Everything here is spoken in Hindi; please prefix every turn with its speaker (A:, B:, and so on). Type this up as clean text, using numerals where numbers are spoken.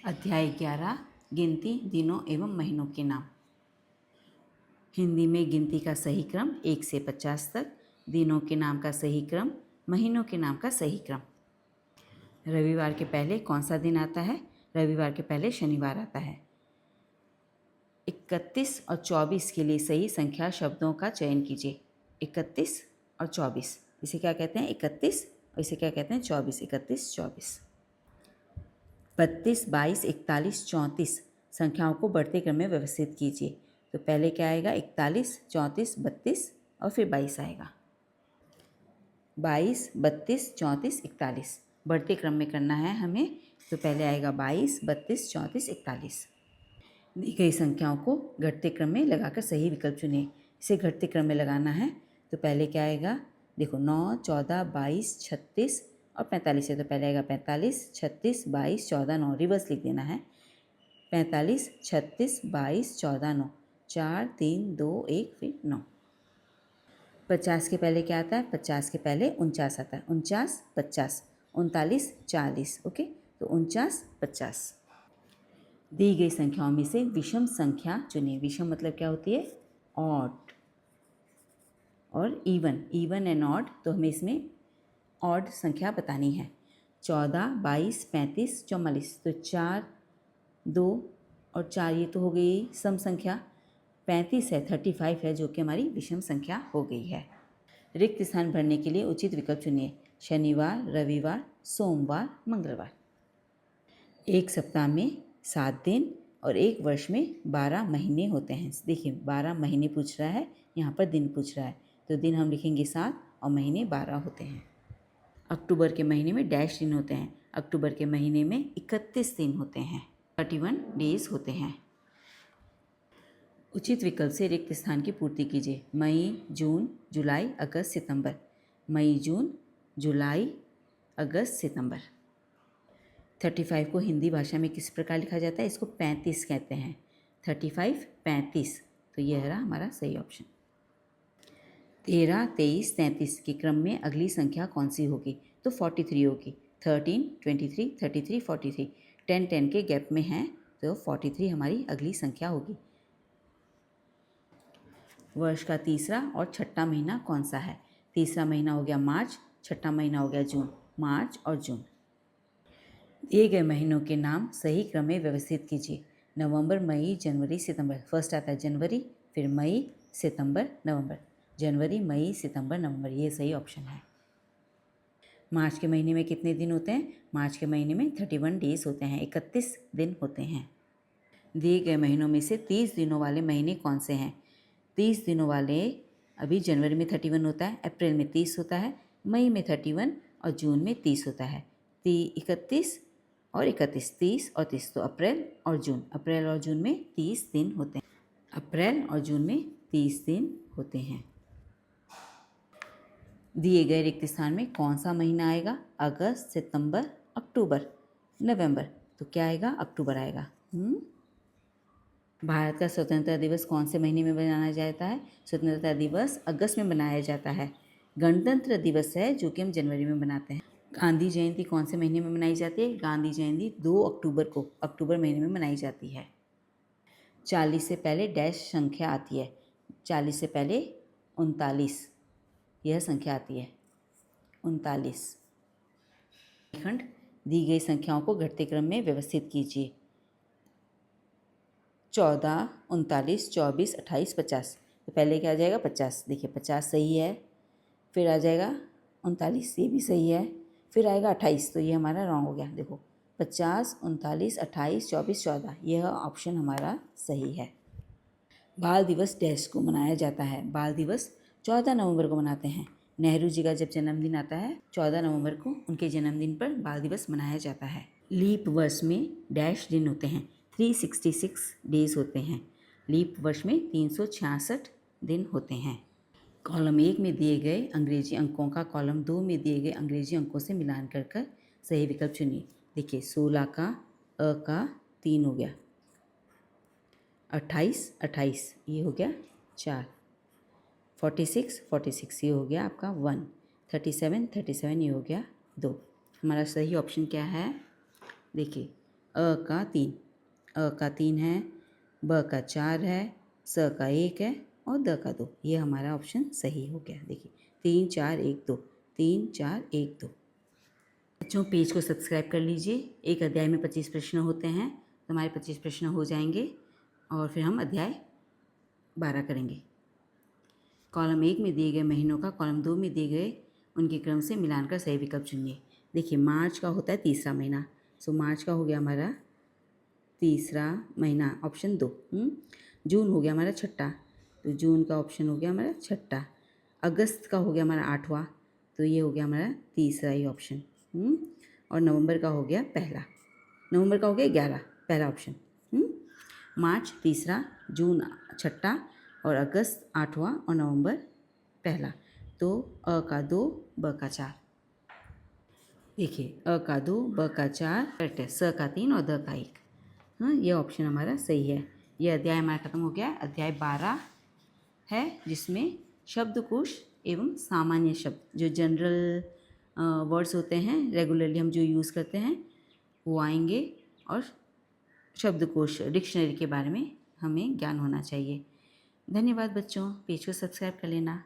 A: अध्याय 11 गिनती दिनों एवं महीनों के नाम। हिंदी में गिनती का सही क्रम 1 से 50 तक, दिनों के नाम का सही क्रम, महीनों के नाम का सही क्रम। रविवार के पहले कौन सा दिन आता है? रविवार के पहले शनिवार आता है। 31 और 24 के लिए सही संख्या शब्दों का चयन कीजिए। 31 और 24, इसे क्या कहते हैं? 31 और इसे क्या कहते हैं? 24। 31, 24। 32, 22, 41, 34 संख्याओं को बढ़ते क्रम में व्यवस्थित कीजिए। तो पहले क्या आएगा? 41, 34, 32 और फिर 22 आएगा। 22, 32, 34, 41 बढ़ते क्रम में करना है हमें। तो पहले आएगा 22, 32, 34, 41। दी गई संख्याओं को घटते क्रम में लगाकर सही विकल्प चुनिए। इसे घटते क्रम में लगाना है तो पहले क्या आएगा? देखो 9, 14, 22, 36 और 45 है। तो पहले आएगा 45, 36, 22, 14, 9। रिवर्स लिख देना है। 45, 36, 22, 14, 9। 4, 3, 2, 1 फिर 9। 50 के पहले क्या आता है? 50 के पहले 49 आता है। 49, 50, 39, 40। ओके, तो 49, 50। दी गई संख्याओं में से विषम संख्या चुनिए। विषम मतलब क्या होती है? ऑड और इवन। इवन एंड ऑड, तो हमें इसमें ऑड संख्या बतानी है। 14, 22, 35, 44। तो 4, 2 और 4 ये तो हो गई सम संख्या। 35 है, 35 है जो कि हमारी विषम संख्या हो गई है। रिक्त स्थान भरने के लिए उचित विकल्प चुनिए। शनिवार, रविवार, सोमवार, मंगलवार। एक सप्ताह में 7 दिन और एक वर्ष में 12 महीने होते हैं। देखिए 12 महीने पूछ रहा है, यहाँ पर दिन पूछ रहा है। तो दिन हम लिखेंगे 7 और महीने 12 होते हैं। अक्टूबर के महीने में डैश दिन होते हैं। अक्टूबर के महीने में 31 दिन होते हैं। 31 डेज होते हैं। उचित विकल्प से रिक्त स्थान की पूर्ति कीजिए। मई, जून, जुलाई, अगस्त, सितंबर। मई, जून, जुलाई, अगस्त, सितंबर। 35 को हिंदी भाषा में किस प्रकार लिखा जाता है? इसको 35 कहते हैं। 35, 35। तो यह रहा हमारा सही ऑप्शन। 13, 23, 33 के क्रम में अगली संख्या कौन सी होगी? तो 43 होगी। 13, 23, 33, 43 10 10 के गैप में हैं, तो 43 हमारी अगली संख्या होगी। वर्ष का तीसरा और छठा महीना कौन सा है? तीसरा महीना हो गया मार्च, छठा महीना हो गया जून। मार्च और जून। दिए गए महीनों के नाम सही क्रम में व्यवस्थित कीजिए। नवंबर, मई, जनवरी, सितंबर। फर्स्ट आता है जनवरी, फिर मई, सितंबर, नवंबर। जनवरी, मई, सितंबर, नवंबर, ये सही ऑप्शन है। मार्च के महीने में कितने दिन होते हैं? मार्च के महीने में 31 डेज होते हैं, 31 दिन होते हैं। दिए गए महीनों में से 30 दिनों वाले महीने कौन से हैं? 30 दिनों वाले अभी जनवरी में 31 होता है, अप्रैल में 30 होता है, मई में 31 और जून में 30 होता है। 31 और 31, 30 और 30, तो अप्रैल और जून। अप्रैल और जून में 30 दिन होते हैं। अप्रैल और जून में 30 दिन होते हैं। दिए गए रिक्त स्थान में कौन सा महीना आएगा? अगस्त, सितंबर, अक्टूबर, नवंबर। तो क्या आएगा? अक्टूबर आएगा। भारत का स्वतंत्रता दिवस कौन से महीने में मनाया जाता है? स्वतंत्रता दिवस अगस्त में मनाया जाता है। गणतंत्र दिवस है जो कि हम जनवरी में मनाते हैं। गांधी जयंती कौन से महीने में मनाई जाती है? गांधी जयंती 2 अक्टूबर को, अक्टूबर महीने में मनाई जाती है। 40 से पहले डैश संख्या आती है। 40 से पहले 39 यह संख्या आती है। 39। खंड दी गई संख्याओं को घटते क्रम में व्यवस्थित कीजिए। 14, 39, 24, 28, 50। तो पहले क्या आ जाएगा? 50। देखिए 50 सही है, फिर आ जाएगा 39, ये भी सही है, फिर आएगा 28, तो ये हमारा रॉन्ग हो गया। देखो 50, 39, 28, 24, 14, यह ऑप्शन हमारा सही है। बाल दिवस डैश को मनाया जाता है? बाल दिवस 14 नवंबर को मनाते हैं। नेहरू जी का जब जन्मदिन आता है 14 नवंबर को, उनके जन्मदिन पर बाल दिवस मनाया जाता है। लीप वर्ष में डैश दिन होते हैं। 366 डेज होते हैं। लीप वर्ष में 366 दिन होते हैं। कॉलम 1 में दिए गए अंग्रेजी अंकों का कॉलम 2 में दिए गए अंग्रेजी अंकों से मिलान कर सही विकल्प चुनिए। देखिए 16 का अ का 3 हो गया, 28, 28 ये हो गया 4, 46, 46 ये हो गया आपका 1, 37, 37 ये हो गया 2। हमारा सही ऑप्शन क्या है? देखिए का 3, अ का 3 है, ब का 4 है, स का 1 है और द का 2। ये हमारा ऑप्शन सही हो गया। देखिए 3 4 1 2, 3 4 1 2। बच्चों पेज को सब्सक्राइब कर लीजिए। एक अध्याय में 25 प्रश्न होते हैं, तो हमारे 25 प्रश्न हो जाएंगे और फिर हम अध्याय 12 करेंगे। कॉलम 1 में दिए गए महीनों का कॉलम 2 में दिए गए उनके क्रम से मिलान कर सही विकल्प चुनिए। देखिए मार्च का होता है तीसरा महीना, सो मार्च का हो गया हमारा तीसरा महीना, ऑप्शन 2। जून हो गया हमारा छठा, तो जून का ऑप्शन हो गया हमारा छठा। अगस्त का हो गया हमारा 8वां, तो ये हो गया हमारा तीसरा ही ऑप्शन। और नवंबर का हो गया पहला, नवंबर का हो गया 11, पहला ऑप्शन। मार्च तीसरा, जून छठा और अगस्त 8वां और नवंबर पहला। तो अ का 2, ब का 4। देखिए अ का 2, ब का 4 करेक्ट है, स का 3 और द का 1। हाँ ये ऑप्शन हमारा सही है। ये अध्याय हमारा खत्म हो गया। अध्याय 12 है जिसमें शब्दकोश एवं सामान्य शब्द, जो जनरल वर्ड्स होते हैं, रेगुलरली हम जो यूज़ करते हैं वो आएंगे, और शब्दकोश डिक्शनरी के बारे में हमें ज्ञान होना चाहिए। धन्यवाद बच्चों, पेज को सब्सक्राइब कर लेना।